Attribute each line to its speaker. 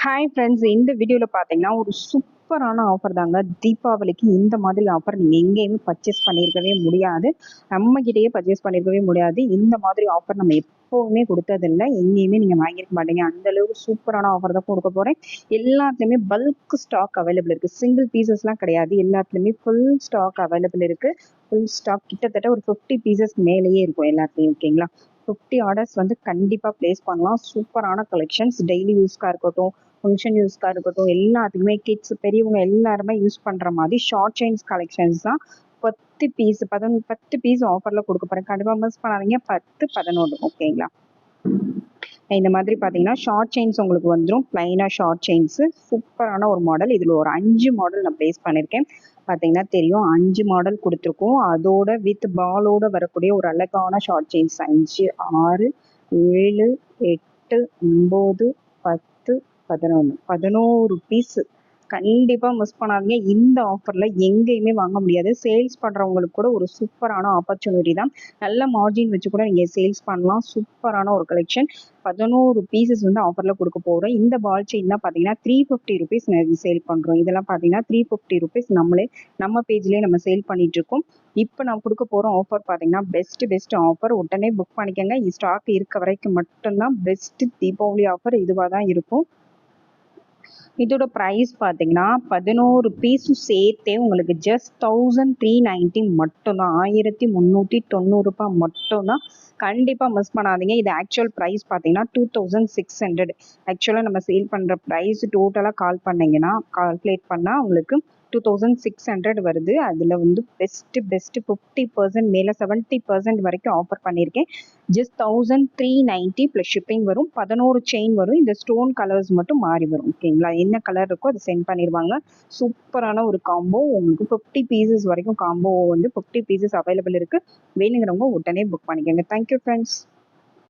Speaker 1: Hi friends, இந்த வீடியோவில் பார்த்தீங்கன்னா ஒரு சூப்பரான ஆஃபர் தாங்க. தீபாவளிக்கு இந்த மாதிரி ஆஃபர் நீங்கள் எங்கேயுமே பர்ச்சேஸ் பண்ணியிருக்கவே முடியாது. நம்மக்கிட்டேயே பர்ச்சேஸ் பண்ணியிருக்கவே முடியாது. இந்த மாதிரி ஆஃபர் நம்ம எப்போவுமே கொடுத்ததில்லை, எங்கேயுமே நீங்கள் வாங்கியிருக்க மாட்டீங்க. அந்தளவுக்கு சூப்பரான ஆஃபர் தான் கொடுக்க போகிறேன். எல்லாத்துலேயுமே பல்க் ஸ்டாக் அவைலபிள் இருக்குது. சிங்கிள் பீசஸ்லாம் கிடையாது. எல்லாத்துலேயுமே ஃபுல் ஸ்டாக் அவைலபிள் இருக்குது. ஃபுல் ஸ்டாக் கிட்டத்தட்ட ஒரு 50 பீசஸ் மேலேயே இருக்கும் எல்லாத்துலேயும். ஓகேங்களா? 50 ஆர்டர்ஸ் வந்து கண்டிப்பாக ப்ளேஸ் பண்ணலாம். சூப்பரான கலெக்ஷன்ஸ், டெய்லி யூஸ்க்காக இருக்கட்டும், ஃபங்க்ஷன் யூஸ்க்காக இருக்கட்டும், எல்லாத்துக்குமே கிட்ஸ் பெரியவங்க எல்லாருமே யூஸ் பண்ணுற மாதிரி ஷார்ட் செயின்ஸ் கலெக்ஷன்ஸ் தான். 10 பீஸ் ஆஃபரில் கொடுக்க போகிறேன். கண்டிப்பாக மிஸ் பண்ணாதீங்க. 10, 11. ஓகேங்களா? இந்த மாதிரி பார்த்தீங்கன்னா ஷார்ட் செயின்ஸ் உங்களுக்கு வந்துடும். பிளைனாக ஷார்ட் செயின்ஸு சூப்பரான ஒரு மாடல். இதில் ஒரு 5 மாடல் நான் ப்ளேஸ் பண்ணியிருக்கேன். பார்த்தீங்கன்னா தெரியும், 5 மாடல் கொடுத்துருக்கோம். அதோட வித் பாலோட வரக்கூடிய ஒரு அழகான ஷார்ட் செயின்ஸ் 5, 6, 7, 8, 9, 10, 11 பீஸ். கண்டிப்பாக மிஸ் பண்ணாதீங்க. இந்த ஆஃபரில் எங்கேயுமே வாங்க முடியாது. சேல்ஸ் பண்ணுறவங்களுக்கு கூட ஒரு சூப்பரான ஆப்பர்ச்சுனிட்டி தான். நல்ல மார்ஜின் வச்சு கூட நீங்கள் சேல்ஸ் பண்ணலாம். சூப்பரான ஒரு கலெக்ஷன். 11 பீசஸ் வந்து ஆஃபரில் கொடுக்க போகிறோம். இந்த பால் செயின் தான் பார்த்தீங்கன்னா 350 ருபீஸ் சேல் பண்ணுறோம். இதெல்லாம் பார்த்தீங்கன்னா 350 ருபீஸ் நம்ம பேஜ்லேயே நம்ம சேல் பண்ணிட்டு இருக்கோம். இப்போ நான் கொடுக்க போகிற ஆஃபர் பார்த்தீங்கன்னா பெஸ்ட் ஆஃபர். உடனே புக் பண்ணிக்கோங்க. ஸ்டாக் இருக்க வரைக்கும் மட்டும்தான் பெஸ்ட் தீபாவளி ஆஃபர் இதுவாக தான் இருக்கும். இதோட ப்ரைஸ் பார்த்தீங்கன்னா 11 பீஸும் சேர்த்தே உங்களுக்கு ஜஸ்ட் 1390 மட்டும்தான். 1390 ரூபாய் மட்டும்தான். கண்டிப்பாக மிஸ் பண்ணாதீங்க. இது ஆக்சுவல் ப்ரைஸ் பார்த்தீங்கன்னா 2600. ஆக்சுவலாக நம்ம சேல் பண்ணுற ப்ரைஸ் டோட்டலாக கால்குலேட் பண்ணால் உங்களுக்கு 2600 வருது. அதில் வந்து பெஸ்ட்டு 50% மேலே 70% வரைக்கும் ஆஃபர் பண்ணியிருக்கேன். ஜஸ்ட் 1390 ப்ளஸ் ஷிப்பிங் வரும். 11 செயின் வரும். இந்த ஸ்டோன் கலர்ஸ் மட்டும் மாறி வரும். ஓகேங்களா? என்ன கலர் இருக்கோ அதை சென்ட் பண்ணிடுவாங்க. சூப்பரான ஒரு காம்போ. உங்களுக்கு 50 பீசஸ் வரைக்கும் காம்போ வந்து 50 பீசஸ் அவைலபிள் இருக்குது. வேணுங்கிறவங்க உடனே புக் பண்ணிக்கோங்க. Thank you friends.